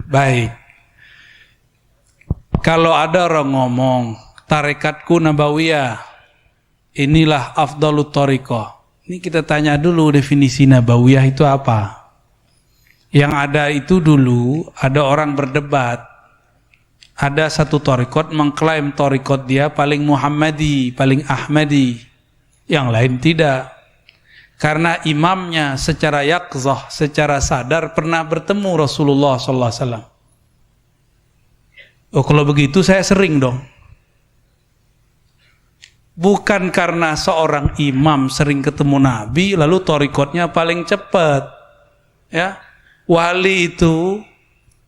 Baik. Kalau ada orang ngomong, tarekatku Nabawiyah, inilah afdalut thariqah. Ini kita tanya dulu definisi Nabawiyah itu apa. Yang ada itu dulu, ada orang berdebat. Ada satu thariqat mengklaim thariqat dia paling Muhammadi, paling Ahmadi. Yang lain tidak. Karena imamnya secara yaqzah, secara sadar pernah bertemu Rasulullah SAW. Oh, kalau begitu saya sering dong. Bukan karena seorang imam sering ketemu Nabi, lalu thariqatnya paling cepat. Ya, wali itu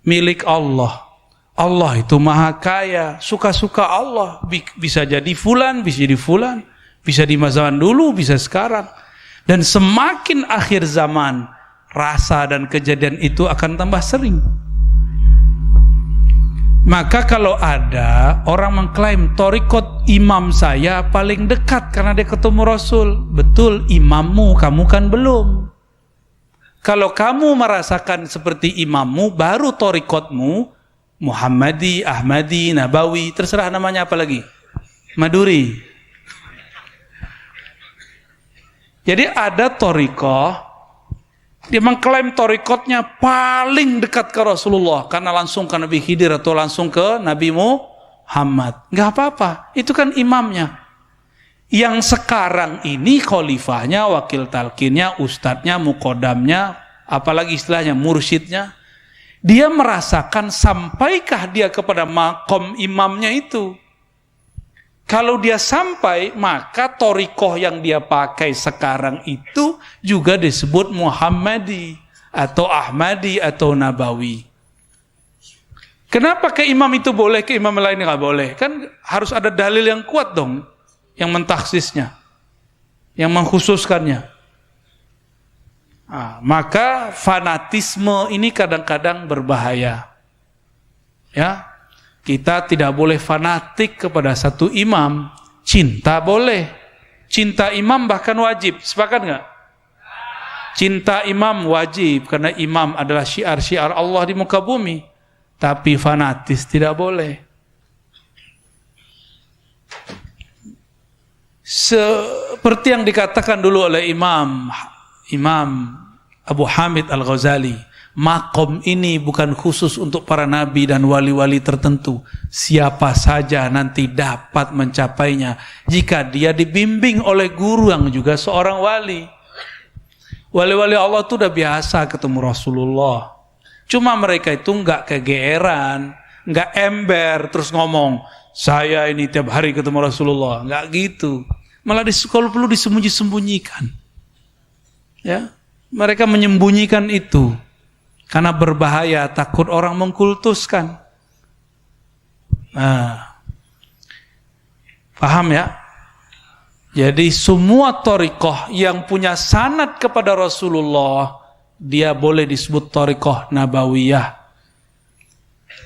milik Allah. Allah itu maha kaya, suka-suka Allah. Bisa jadi fulan, bisa jadi fulan. Bisa di masa dulu, bisa sekarang. Dan semakin akhir zaman, rasa dan kejadian itu akan tambah sering. Maka kalau ada orang mengklaim thariqat imam saya paling dekat karena dia ketemu Rasul, betul, imammu, kamu kan belum. Kalau kamu merasakan seperti imammu, baru thariqatmu Muhammadi, Ahmadi, Nabawi, terserah namanya apa lagi, Maduri. Jadi ada thariqah, dia mengklaim thariqatnya paling dekat ke Rasulullah karena langsung ke Nabi Khidir atau langsung ke Nabi Muhammad. Enggak apa-apa, itu kan imamnya. Yang sekarang ini khalifahnya, wakil talqinnya, ustadznya, muqaddamnya, apalagi istilahnya mursyidnya. Dia merasakan sampaikah dia kepada maqam imamnya itu. Kalau dia sampai, maka thariqah yang dia pakai sekarang itu juga disebut Muhammadi atau Ahmadi atau Nabawi. Kenapa ke imam itu boleh, ke imam lain nggak boleh? Kan harus ada dalil yang kuat dong, yang mentakhsisnya, yang mengkhususkannya. Maka fanatisme ini kadang-kadang berbahaya. Ya. Kita tidak boleh fanatik kepada satu imam. Cinta boleh. Cinta imam bahkan wajib. Sepakat nggak? Cinta imam wajib. Karena imam adalah syiar-syiar Allah di muka bumi. Tapi fanatis tidak boleh. Seperti yang dikatakan dulu oleh Imam Abu Hamid Al-Ghazali. Maqam ini bukan khusus untuk para nabi dan wali-wali tertentu. Siapa saja nanti dapat mencapainya jika dia dibimbing oleh guru yang juga seorang wali. Wali-wali Allah itu udah biasa ketemu Rasulullah. Cuma mereka itu enggak kegeeran, enggak ember terus ngomong, saya ini tiap hari ketemu Rasulullah. Enggak gitu. Malah kalau perlu disembunyi-sembunyikan. Ya, mereka menyembunyikan itu. Karena berbahaya, takut orang mengkultuskan. Paham ya? Jadi semua thariqah yang punya sanad kepada Rasulullah, dia boleh disebut thariqah Nabawiyah.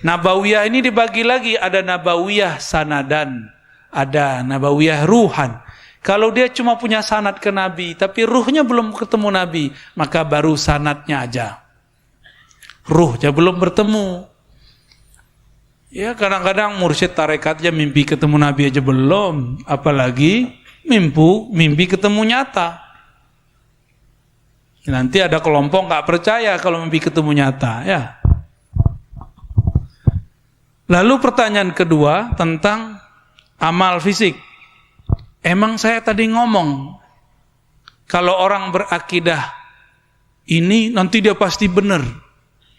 Nabawiyah ini dibagi lagi, ada Nabawiyah sanadan, ada Nabawiyah ruhan. Kalau dia cuma punya sanad ke Nabi, tapi ruhnya belum ketemu Nabi, maka baru sanadnya aja. Ruhnya belum bertemu. Ya kadang-kadang mursyid tarekatnya mimpi ketemu Nabi aja belum, apalagi mimpi ketemu nyata. Nanti ada kelompok nggak percaya kalau mimpi ketemu nyata, ya. Lalu pertanyaan kedua tentang amal fisik. Emang saya tadi ngomong kalau orang berakidah ini nanti dia pasti benar.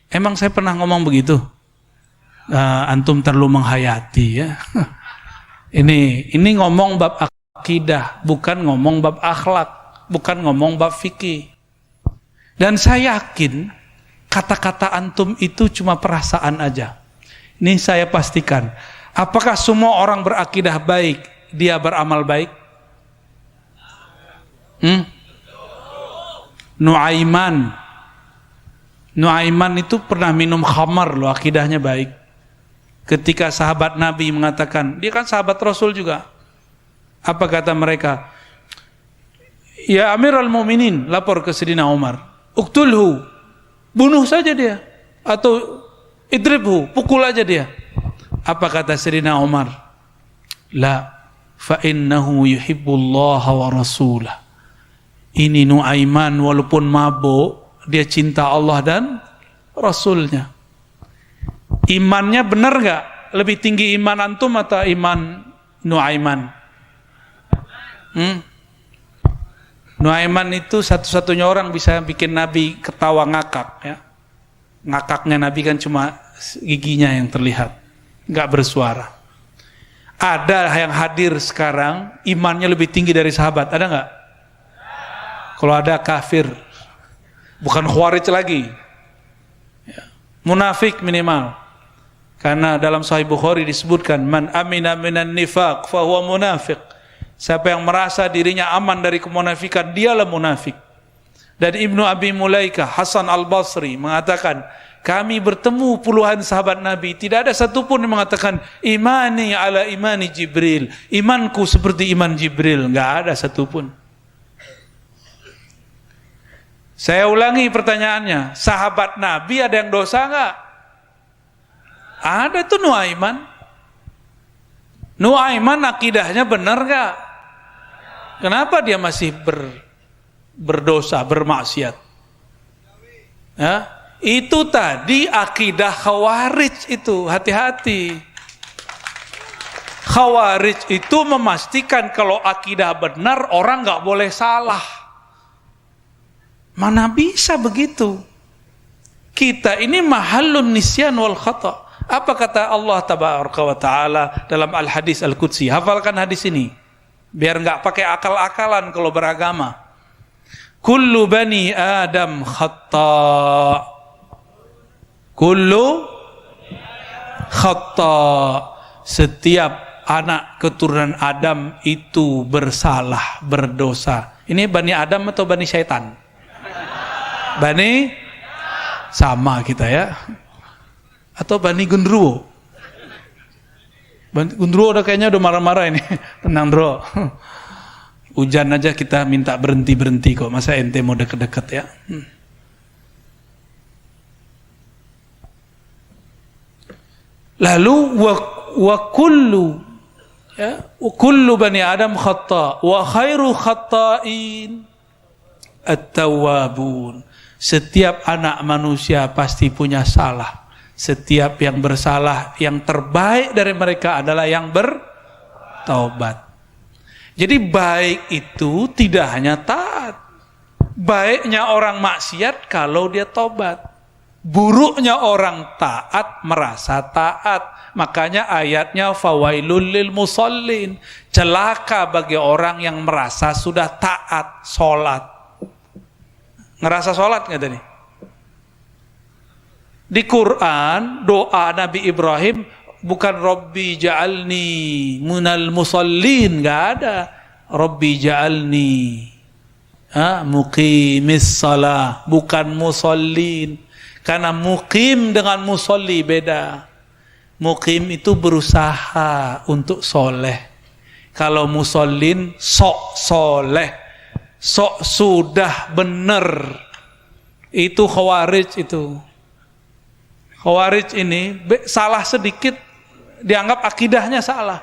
Emang saya pernah ngomong begitu? Antum terlalu menghayati ya. Ini ngomong bab akidah, bukan ngomong bab akhlak, bukan ngomong bab fikih. Dan saya yakin kata-kata antum itu cuma perasaan aja. Ini saya pastikan. Apakah semua orang berakidah baik, dia beramal baik? Nuaiman itu pernah minum khamar loh, akidahnya baik. Ketika sahabat Nabi mengatakan, dia kan sahabat Rasul juga. Apa kata mereka? Ya Amirul Mukminin, lapor ke Sayyidina Umar, uqtulhu, bunuh saja dia. Atau idribhu, pukul aja dia. Apa kata Sayyidina Umar? La, fa innahu yuhibbullaha wa rasulah. Ini Nuaiman walaupun mabuk, dia cinta Allah dan Rasulnya. Imannya benar gak? Lebih tinggi iman antum atau iman Nuaiman? Nuaiman itu satu-satunya orang bisa bikin Nabi ketawa ngakak, ya. Ngakaknya Nabi kan cuma giginya yang terlihat, gak bersuara. Ada yang hadir sekarang imannya lebih tinggi dari sahabat, ada gak? Kalau ada kafir, bukan khawarij lagi, ya. Munafik minimal. Karena dalam Sahih Bukhari disebutkan, man amina minan nifaq fahuwa munafiq. Siapa yang merasa dirinya aman dari kemunafikan, dialah munafik. Dan Ibnu Abi Mulaikah, Hasan Al-Basri mengatakan, kami bertemu puluhan sahabat Nabi, tidak ada satupun yang mengatakan imani ala imani Jibril, imanku seperti iman Jibril, enggak ada satupun. Saya ulangi pertanyaannya, sahabat Nabi ada yang dosa enggak? Ada tuh Nuaiman. Nuaiman akidahnya benar enggak? Kenapa dia masih berdosa, bermaksiat? Ya, itu tadi akidah Khawarij itu, hati-hati. Khawarij itu memastikan kalau akidah benar orang enggak boleh salah. Mana bisa begitu? Kita ini mahallun nisyan wal khata'. Apa kata Allah tabaraka wa ta'ala dalam Al-Hadis Al-Qudsi? Hafalkan hadis ini biar enggak pakai akal-akalan kalau beragama. Kullu bani Adam khata'. Kullu khata'. Setiap anak keturunan Adam itu bersalah, berdosa. Ini Bani Adam atau Bani Syaitan? Bani sama kita ya. Atau Bani Gundruwo? Bani Gundruwo udah kayaknya udah marah-marah ini. Tenang bro. Hujan aja kita minta berhenti-berhenti kok. Masa ente mau deket-deket ya? Lalu wa kullu ya, wa kullu bani Adam khata' wa khairu khata'in at-tawwabun. Setiap anak manusia pasti punya salah. Setiap yang bersalah, yang terbaik dari mereka adalah yang bertaubat. Jadi baik itu tidak hanya taat. Baiknya orang maksiat kalau dia taubat. Buruknya orang taat merasa taat. Makanya ayatnya fawailul lil musallin. Celaka bagi orang yang merasa sudah taat sholat. Ngerasa sholat nggak tadi? Di Quran doa Nabi Ibrahim bukan Rabbi ja'alni munal musallin, nggak ada. Rabbi ja'alni muqimis salah, bukan musallin. Karena muqim dengan musalli beda. Muqim itu berusaha untuk soleh. Kalau musallin sok soleh. Sok sudah benar. Itu Khawarij itu. Khawarij ini salah sedikit dianggap akidahnya salah.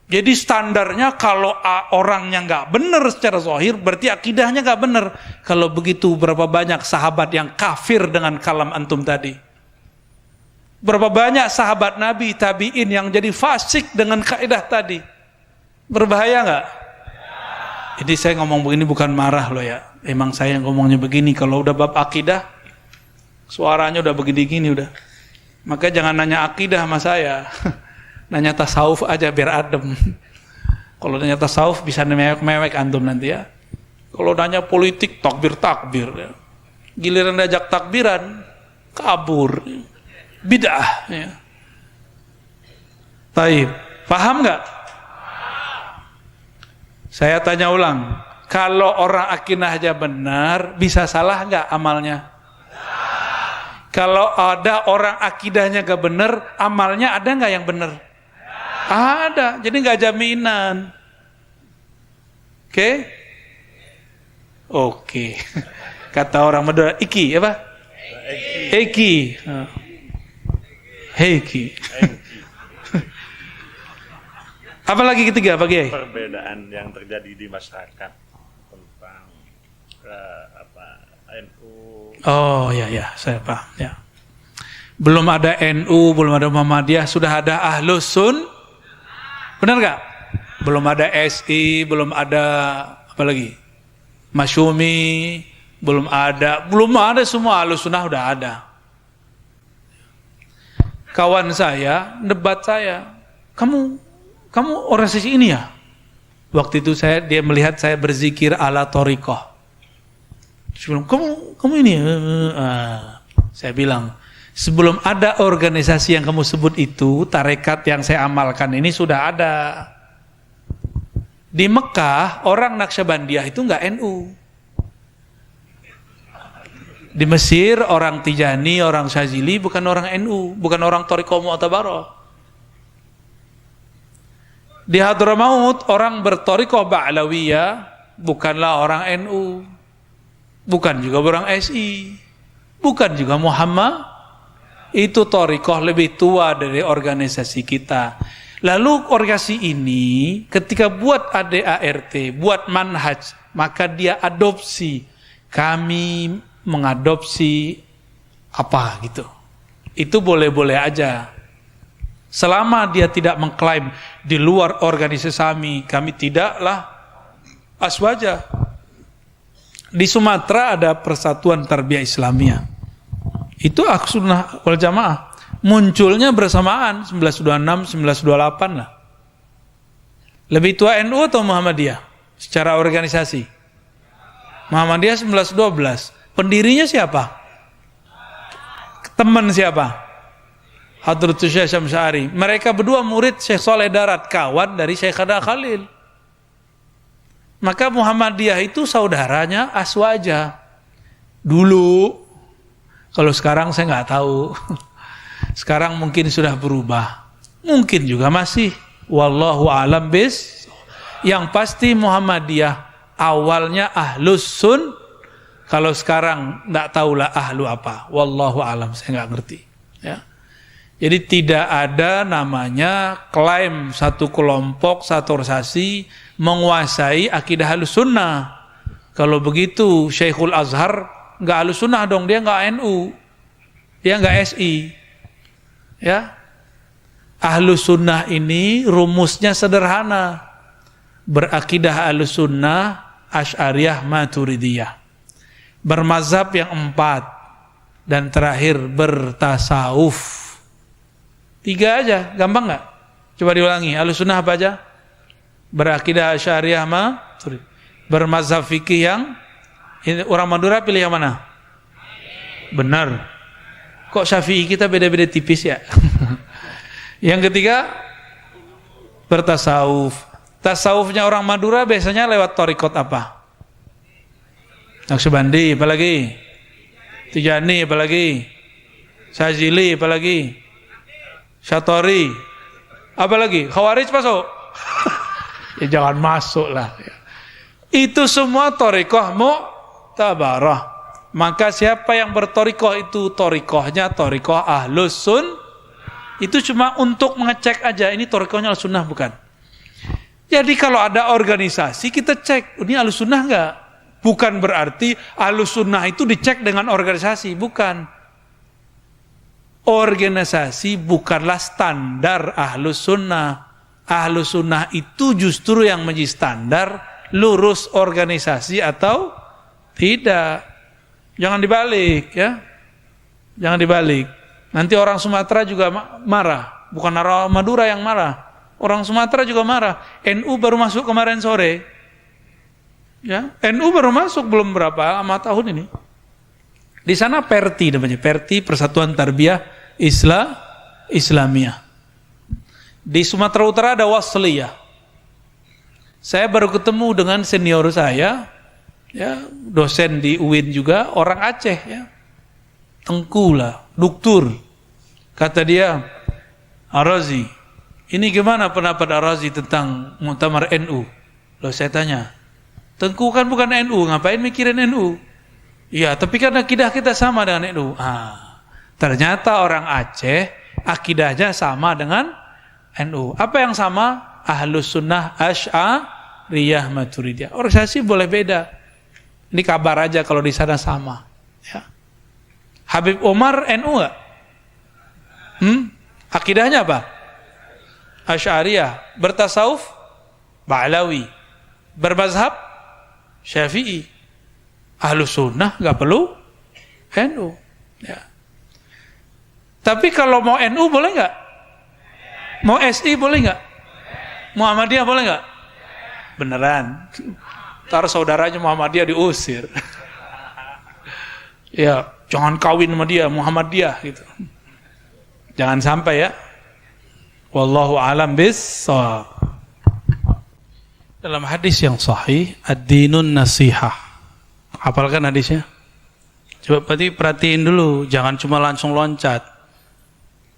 Jadi standarnya kalau orangnya nggak benar secara zahir berarti akidahnya nggak benar. Kalau begitu berapa banyak sahabat yang kafir dengan kalam antum tadi? Berapa banyak sahabat Nabi tabi'in yang jadi fasik dengan kaidah tadi? Berbahaya nggak? Jadi saya ngomong begini bukan marah loh ya. Emang saya ngomongnya begini. Kalau udah bab akidah, suaranya udah begini-gini udah. Maka jangan nanya akidah sama saya. Nanya tasawuf aja biar adem. Kalau nanya tasawuf bisa mewek antum nanti ya. Kalau nanya politik takbir ya. Giliran diajak takbiran kabur. Bid'ah ya. Taib. Paham nggak? Saya tanya ulang, kalau orang akidahnya benar, bisa salah nggak amalnya? Kalau ada orang akidahnya nggak benar, amalnya ada nggak yang benar? Ada, jadi nggak jaminan. Oke? Oke. Kata orang Madura, iki apa? Eki. Hengki. Apalagi ketiga, Pak Kiai? Perbedaan yang terjadi di masyarakat tentang NU. Oh ya, saya paham ya. Belum ada NU, belum ada Muhammadiyah, sudah ada Ahlus Sun. Benar nggak? Belum ada SI, belum ada apa lagi? Masyumi, belum ada semua. Ahlus Sunnah udah ada. Kawan saya debat saya, kamu organisasi ini ya? Waktu itu dia melihat saya berzikir ala thariqah. Sebelum kamu ini, saya bilang, sebelum ada organisasi yang kamu sebut itu, tarekat yang saya amalkan ini sudah ada. Di Mekah orang Naqsyabandiyah itu nggak NU. Di Mesir orang Tijani, orang Syazili bukan orang NU, bukan orang thariqah Mu'tabarah. Di Hadramaut orang berthariqah Ba'lawiyah bukanlah orang NU, bukan juga orang SI, bukan juga Muhammad. Itu thariqah lebih tua dari organisasi kita. Lalu organisasi ini ketika buat ADART, buat manhaj, maka dia adopsi. Kami mengadopsi apa gitu. Itu boleh-boleh aja. Selama dia tidak mengklaim di luar organisasi kami tidaklah aswaja. Di Sumatera ada Persatuan Tarbiyah Islamiyah. Itu Ahlussunnah wal Jamaah. Munculnya bersamaan 1926, 1928 lah. Lebih tua NU atau Muhammadiyah secara organisasi? Muhammadiyah 1912. Pendirinya siapa? Teman siapa? Hadratus Syekh Syamsari. Mereka berdua murid Syekh Saleh Darat, kawan dari Syekh Khada Khalil. Maka Muhammadiyah itu saudaranya Aswaja. Dulu, kalau sekarang saya nggak tahu. Sekarang mungkin sudah berubah. Mungkin juga masih. Wallahu a'lam bis. Yang pasti Muhammadiyah awalnya Ahlus Sun. Kalau sekarang nggak tahulah ahlu apa. Wallahu a'lam, saya nggak ngerti. Ya. Jadi tidak ada namanya klaim satu kelompok, satu organisasi menguasai akidah Ahlus Sunnah. Kalau begitu Syekhul Azhar nggak Ahlus Sunnah dong, dia nggak NU, dia nggak SI. Ya, Ahlus Sunnah ini rumusnya sederhana, berakidah Ahlus Sunnah Asy'ariyah Maturidiyah, bermazhab yang 4, dan terakhir bertasawuf. 3 aja, gampang nggak? Coba diulangi. Ahlus Sunnah apa aja? Berakidah Asy'ariyah Maturidiyah, bermazhab fikih yang ini. Orang Madura pilih yang mana? Benar. Kok Syafi'i kita beda-beda tipis ya? Yang ketiga bertasawuf. Tasawufnya orang Madura biasanya lewat thariqat apa? Naqsyabandi, apalagi? Tijani, apalagi? Syazili, apalagi? Syatori, apalagi? Khawarij masuk? Ya jangan masuk lah. Itu semua thariqah Mu'tabarah. Maka siapa yang berthariqah itu thariqahnya thariqah Ahlus Sun. Itu cuma untuk mengecek aja, ini thariqahnya Ahlus Sunnah bukan. Jadi kalau ada organisasi kita cek, ini Ahlus Sunnah enggak? Bukan berarti Ahlus Sunnah itu dicek dengan organisasi, bukan. Organisasi bukanlah standar Ahlus Sunnah. Ahlus Sunnah itu justru yang menjadi standar, lurus organisasi atau tidak. Jangan dibalik ya. Jangan dibalik. Nanti orang Sumatera juga marah, bukan orang Madura yang marah. Orang Sumatera juga marah. NU baru masuk kemarin sore. Ya, NU baru masuk belum berapa lama tahun ini. Di sana Perti namanya, Perti Persatuan Tarbiyah Islamiyah. Di Sumatera Utara ada Wasliyah. Saya baru ketemu dengan senior saya, ya, dosen di UIN juga, orang Aceh ya. Tengku lah, doktur. Kata dia, Ar-Razi, ini gimana pendapat Ar-Razi tentang Muktamar NU? Lalu saya tanya, Tengku kan bukan NU, ngapain mikirin NU? Iya, tapi kan akidah kita sama dengan NU. Ternyata orang Aceh akidahnya sama dengan NU. Apa yang sama? Ahlus Sunnah, Asy'ariyah, Maturidiyah. Organisasi boleh beda. Ini kabar aja kalau di sana sama. Ya. Habib Umar NU nggak? Akidahnya apa? Asy'ariyah. Bertasawuf Ba'lawi. Bermazhab Syafi'i. Ahlus Sunnah nggak perlu NU. Ya. Tapi kalau mau NU boleh nggak? Mau SI boleh nggak? Muhammadiyah boleh nggak? Beneran. Ntar saudaranya Muhammadiyah diusir. Ya, jangan kawin sama dia, Muhammadiyah gitu. Jangan sampai ya. Wallahu a'lam bis-shawab. Dalam hadis yang sahih, ad-dinun nasihah. Hafalkan hadisnya? Coba berarti perhatiin dulu, jangan cuma langsung loncat.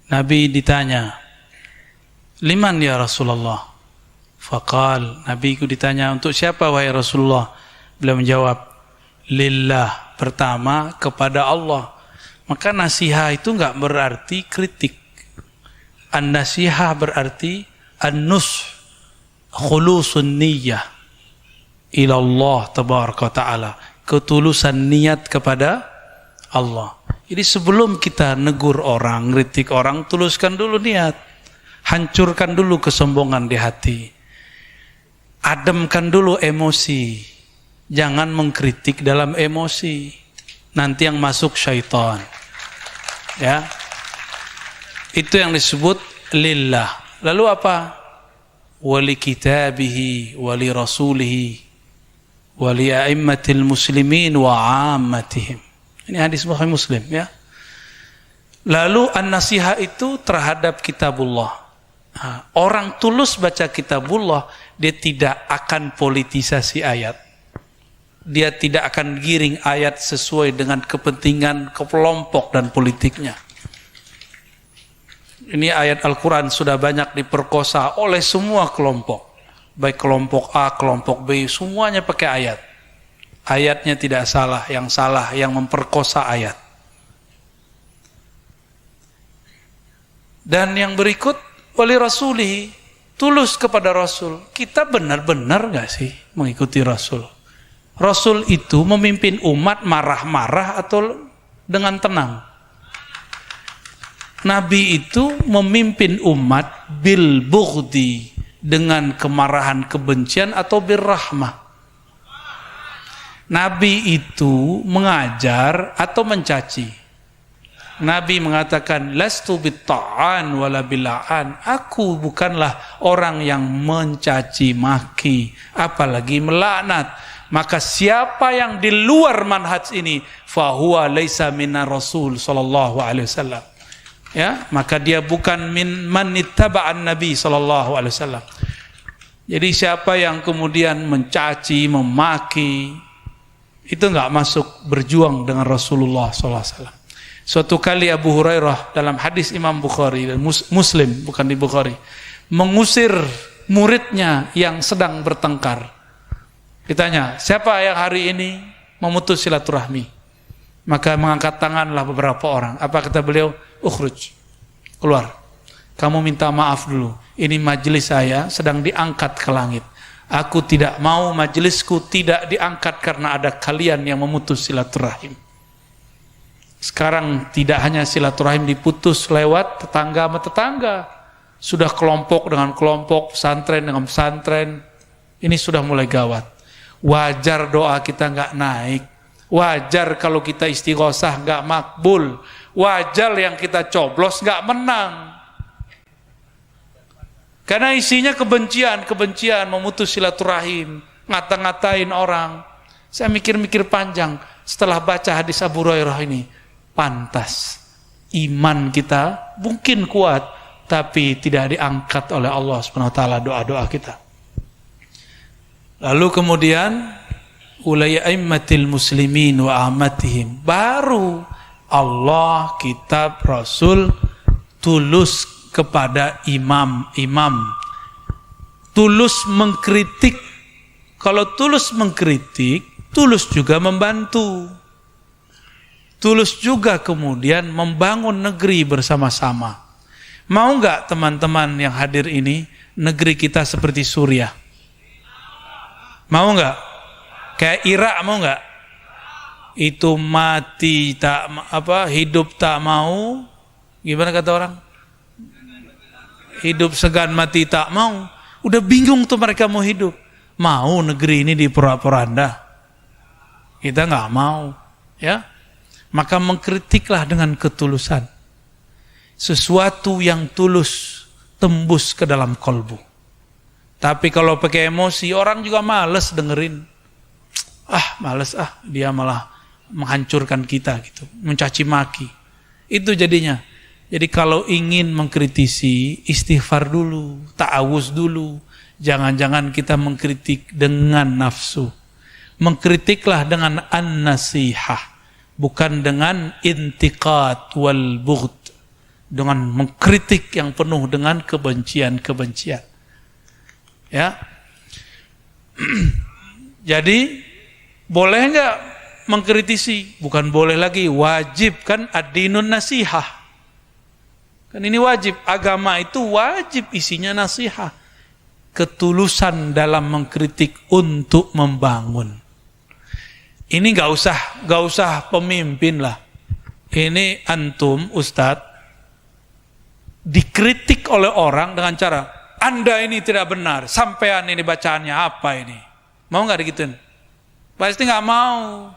Nabi ditanya, "Liman ya Rasulullah?" Faqal, Nabi ku ditanya, "Untuk siapa wahai Rasulullah?" Beliau menjawab, "Lillah." Pertama, kepada Allah. Maka nasihat itu enggak berarti kritik. An-nasihah berarti an-nush, khulusun niyyah ila Allah tabaraka taala. Ketulusan niat kepada Allah. Jadi sebelum kita negur orang, kritik orang, tuluskan dulu niat. Hancurkan dulu kesombongan di hati. Ademkan dulu emosi. Jangan mengkritik dalam emosi. Nanti yang masuk syaitan. Ya. Itu yang disebut lillah. Lalu apa? Wali kitabihi, wali rasulihi, wali a'immatil muslimin wa 'ammatihim. Ini hadis Bukhari Muslim ya. Lalu an-nasihah itu terhadap kitabullah. Orang tulus baca kitabullah, dia tidak akan politisasi ayat. Dia tidak akan giring ayat sesuai dengan kepentingan kelompok dan politiknya. Ini ayat Al-Quran sudah banyak diperkosa oleh semua kelompok. Baik kelompok A, kelompok B, semuanya pakai ayat. Ayatnya tidak salah yang memperkosa ayat. Dan yang berikut, wali rasulihi, tulus kepada Rasul. Kita benar-benar gak sih mengikuti Rasul? Rasul itu memimpin umat marah-marah atau dengan tenang? Nabi itu memimpin umat bil bughdi, dengan kemarahan, kebencian atau birrahmah. Nabi itu mengajar atau mencaci. Nabi mengatakan, lastu bitta'an wala bil'an. Aku bukanlah orang yang mencaci maki, apalagi melaknat. Maka siapa yang di luar manhaj ini, fahuwa laisa minar rasul sallallahu alaihi wasallam. Ya, maka dia bukan min man ittaba'an nabi sallallahu alaihi wasallam. Jadi siapa yang kemudian mencaci, memaki, itu enggak masuk berjuang dengan Rasulullah sallallahu alaihi wasallam. Suatu kali Abu Hurairah dalam hadis Imam Bukhari dan Muslim, bukan di Bukhari, mengusir muridnya yang sedang bertengkar. Ditanya, siapa yang hari ini memutus silaturahmi? Maka mengangkat tanganlah beberapa orang. Apa kata beliau? Ukhruj, keluar. Kamu minta maaf dulu. Ini majelis saya sedang diangkat ke langit. Aku tidak mau majelisku tidak diangkat karena ada kalian yang memutus silaturahim. Sekarang tidak hanya silaturahim diputus lewat tetangga sama tetangga, sudah kelompok dengan kelompok, pesantren dengan pesantren. Ini sudah mulai gawat. Wajar doa kita nggak naik, wajar kalau kita istighosah nggak makbul, wajar yang kita coblos nggak menang. Karena isinya kebencian, memutus silaturahim, ngata-ngatain orang. Saya mikir-mikir panjang setelah baca hadis Abu Hurairah ini. Pantas iman kita mungkin kuat, tapi tidak diangkat oleh Allah SWT doa-doa kita. Lalu kemudian ulai aimmatil muslimin wa ahmatihim, baru Allah, kitab, Rasul tulus kepada imam-imam, tulus mengkritik. Kalau tulus mengkritik, tulus juga membantu, tulus juga kemudian membangun negeri bersama-sama. Mau nggak teman-teman yang hadir ini negeri kita seperti Suriah? Mau nggak? Kayak Irak mau nggak? Itu mati tak hidup tak mau. Gimana kata orang? Hidup segan mati tak mau. Udah bingung tuh mereka mau hidup. Mau negeri ini diporak-poranda? Kita nggak mau, ya. Maka mengkritiklah dengan ketulusan. Sesuatu yang tulus tembus ke dalam kolbu. Tapi kalau pakai emosi, orang juga males dengerin. Males dia malah menghancurkan kita gitu, mencaci maki. Itu jadinya. Jadi kalau ingin mengkritisi, istighfar dulu, ta'awuz dulu. Jangan-jangan kita mengkritik dengan nafsu. Mengkritiklah dengan an-nasihah, bukan dengan intiqad wal bughd. Dengan mengkritik yang penuh dengan kebencian-kebencian. Ya. Jadi boleh enggak mengkritisi? Bukan boleh lagi, wajib kan ad-dinun nasihah. Kan ini wajib, agama itu wajib isinya nasihat. Ketulusan dalam mengkritik untuk membangun. Ini enggak usah pemimpin lah. Ini antum Ustadz dikritik oleh orang dengan cara, Anda ini tidak benar, sampean ini bacaannya apa ini? Mau nggak digituin? Pasti nggak mau.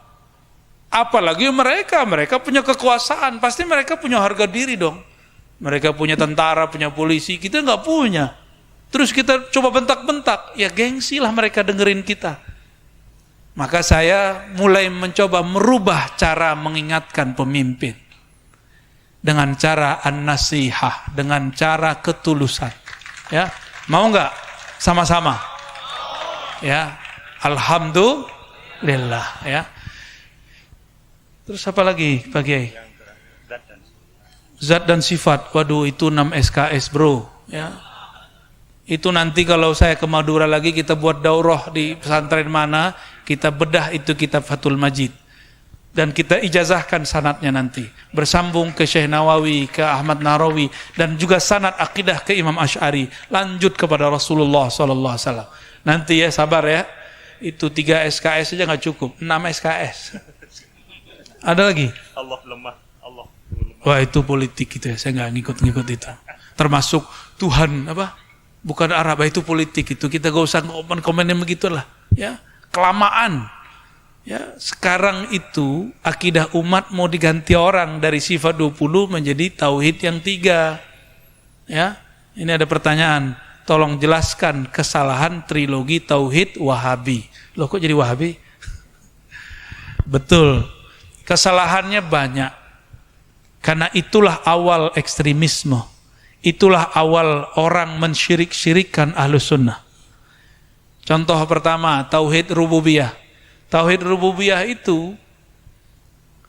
Apalagi mereka punya kekuasaan, pasti mereka punya harga diri dong. Mereka punya tentara, punya polisi, kita nggak punya. Terus kita coba bentak-bentak, ya gengsi lah mereka dengerin kita. Maka saya mulai mencoba merubah cara mengingatkan pemimpin. Dengan cara an-nasihah, dengan cara ketulusan. Ya, mau nggak sama-sama? Ya, alhamdulillah. Ya. Terus apa lagi, Pak Kiai? Zat dan sifat. Waduh, itu 6 SKS, bro. Ya, itu nanti kalau saya ke Madura lagi, kita buat daurah di pesantren mana, kita bedah itu kitab Fathul Majid. Dan kita ijazahkan sanadnya nanti, bersambung ke Syekh Nawawi, ke Ahmad Narawi, dan juga sanad akidah ke Imam Asy'ari, lanjut kepada Rasulullah SAW. Nanti ya, sabar ya, itu 3 SKS saja nggak cukup, 6 SKS. Ada lagi? Allah lemah. Wah, itu politik gitu ya, saya nggak ngikut-ngikut itu. Termasuk Tuhan bukan Arab, itu politik itu, kita gak usah komen-komen yang begitulah, ya, kelamaan. Ya, sekarang itu akidah umat mau diganti orang dari sifat 20 menjadi tauhid yang 3. Ya, ini ada pertanyaan. Tolong jelaskan kesalahan trilogi tauhid Wahabi. Loh, kok jadi Wahabi? Betul. Kesalahannya banyak. Karena itulah awal ekstremisme. Itulah awal orang mensyirik-syirikkan Ahlus Sunnah. Contoh pertama, tauhid rububiyah. Tauhid rububiyah itu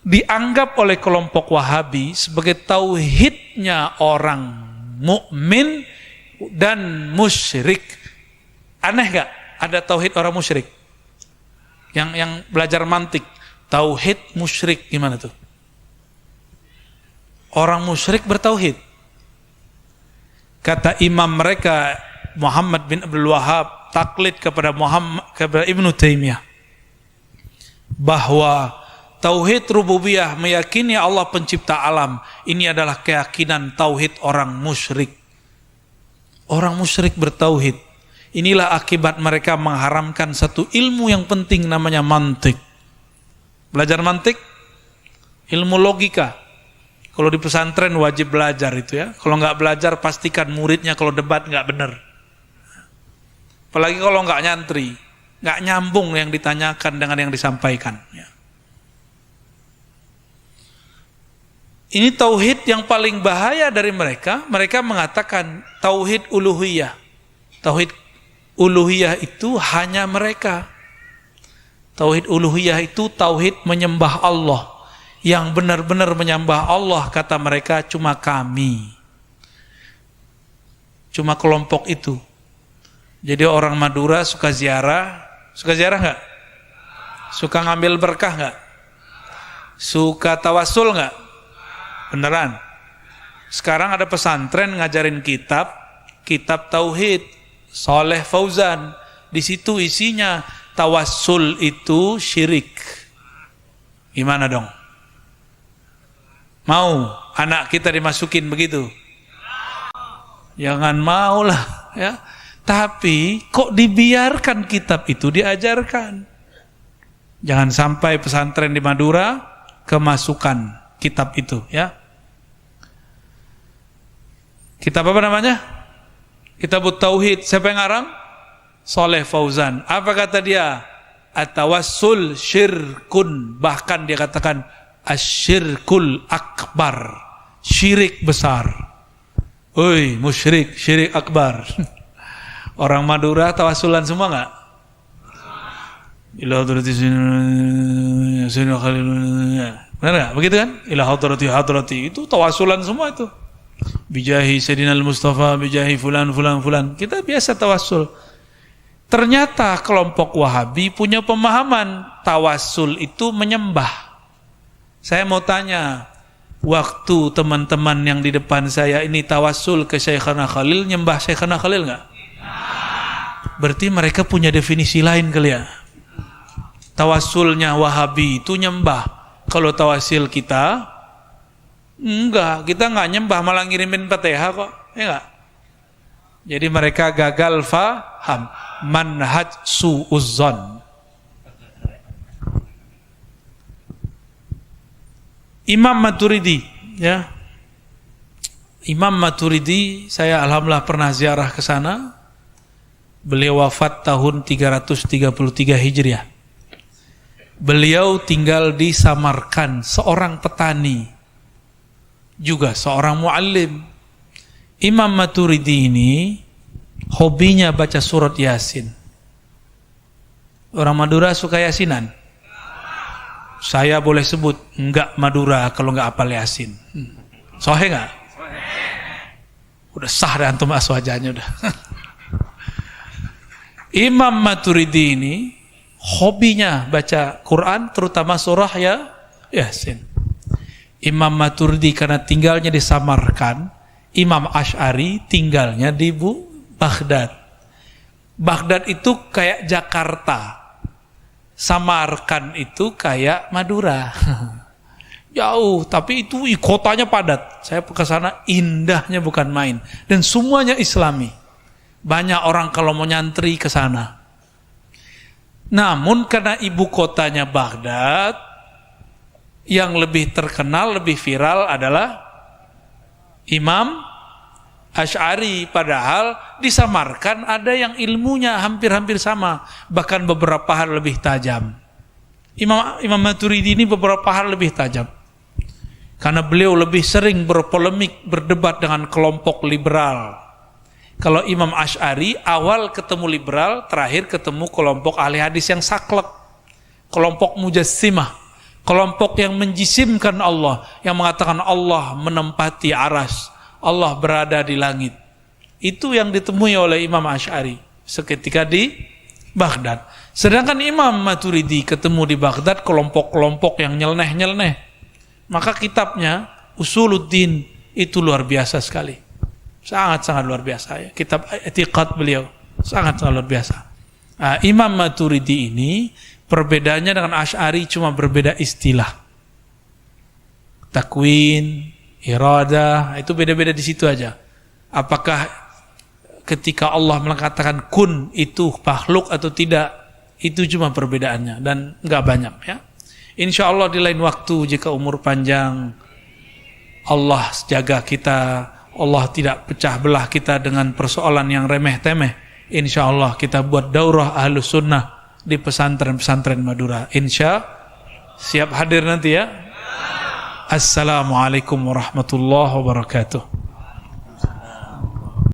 dianggap oleh kelompok Wahabi sebagai tauhidnya orang mukmin dan musyrik. Aneh gak? Ada tauhid orang musyrik? Yang belajar mantik, tauhid musyrik gimana tuh? Orang musyrik bertauhid. Kata imam mereka Muhammad bin Abdul Wahhab, taklid kepada Ibnu Taimiyah, bahwa tauhid rububiyah meyakini Allah pencipta alam, ini adalah keyakinan tauhid orang musyrik. Orang musyrik bertauhid. Inilah akibat mereka mengharamkan satu ilmu yang penting namanya mantik. Belajar mantik, ilmu logika. Kalau di pesantren wajib belajar itu ya. Kalau nggak belajar pastikan muridnya kalau debat nggak benar. Apalagi kalau nggak nyantri, nggak nyambung yang ditanyakan dengan yang disampaikan. Ini tauhid yang paling bahaya dari mereka. Mereka mengatakan tauhid uluhiyah. Tauhid uluhiyah itu hanya mereka. Tauhid uluhiyah itu tauhid menyembah Allah. Yang benar-benar menyembah Allah, kata mereka, cuma kami. Cuma kelompok itu. Jadi orang Madura suka ziarah nggak? Suka ngambil berkah nggak? Suka tawasul nggak? Beneran? Sekarang ada pesantren ngajarin kitab tauhid, Saleh Fauzan. Di situ isinya tawassul itu syirik. Gimana dong? Mau anak kita dimasukin begitu? Jangan mau lah, ya. Tapi kok dibiarkan kitab itu diajarkan? Jangan sampai pesantren di Madura kemasukan kitab itu, ya. Kitab apa namanya? Kitabut Tauhid. Siapa yang ngarang? Saleh Fauzan. Apa kata dia? At-tawassul syirkun. Bahkan dia katakan asyirkul akbar. Syirik besar. Oi, musyrik, syirik akbar. Orang Madura tawassulan semua enggak? Ila hadrati sini khalilun. Benar enggak? Begitu kan? Ila hadrati itu tawassulan semua itu. Bijahi Sayyidinal Mustafa, bijahi fulan. Kita biasa tawassul. Ternyata kelompok Wahabi punya pemahaman tawassul itu menyembah. Saya mau tanya, waktu teman-teman yang di depan saya ini tawassul ke Syekhana Khalil, nyembah Syekhana Khalil enggak? Berarti mereka punya definisi lain kali ya. Tawassulnya Wahabi itu nyembah. Kalau tawassul kita enggak, kita enggak nyembah, malah ngirimin Fatihah kok, ya enggak? Jadi mereka gagal faham manhaj su'uzzon. Imam Maturidi, ya. Imam Maturidi, saya alhamdulillah pernah ziarah ke sana. Beliau wafat tahun 333 Hijriah. Beliau tinggal di Samarkand, seorang petani, juga seorang muallim. Imam Maturidi ini hobinya baca surat Yasin. Orang Madura suka Yasinan? Saya boleh sebut enggak Madura kalau enggak hafal Yasin. Sahih enggak? Udah sah dah antum aswajanya udah. Imam Maturidi ini hobinya baca Quran, terutama surah Yasin. Imam Maturidi karena tinggalnya di Samarkand, Imam Asy'ari tinggalnya di Baghdad. Baghdad itu kayak Jakarta, Samarkand itu kayak Madura. Jauh, tapi itu kotanya padat. Saya ke sana, indahnya bukan main, dan semuanya Islami. Banyak orang kalau mau nyantri ke sana. Namun karena ibu kotanya Baghdad, yang lebih terkenal, lebih viral adalah Imam Asy'ari. Padahal di Samarkand ada yang ilmunya hampir-hampir sama, bahkan beberapa hal lebih tajam. Imam Maturidi ini beberapa hal lebih tajam, karena beliau lebih sering berpolemik, berdebat dengan kelompok liberal. Kalau Imam Asy'ari awal ketemu liberal, terakhir ketemu kelompok ahli hadis yang saklek, kelompok mujassimah, kelompok yang menjisimkan Allah, yang mengatakan Allah menempati arsy, Allah berada di langit. Itu yang ditemui oleh Imam Asy'ari seketika di Baghdad. Sedangkan Imam Maturidi ketemu di Baghdad kelompok-kelompok yang nyeleneh-nyeleneh. Maka kitabnya Usuluddin itu luar biasa sekali. Sangat-sangat luar biasa ya. Kitab I'tiqad beliau sangat-sangat luar biasa. Imam Maturidi ini perbedaannya dengan Asy'ari cuma berbeda istilah. Takwin, iradah, itu beda-beda di situ aja. Apakah ketika Allah mengatakan kun itu makhluk atau tidak, itu cuma perbedaannya dan enggak banyak ya. Insyaallah di lain waktu jika umur panjang, Allah jaga kita, Allah tidak pecah belah kita dengan persoalan yang remeh-temeh. Insyaallah kita buat daurah Ahlus Sunnah di pesantren-pesantren Madura. Siap hadir nanti ya. Assalamualaikum warahmatullahi wabarakatuh.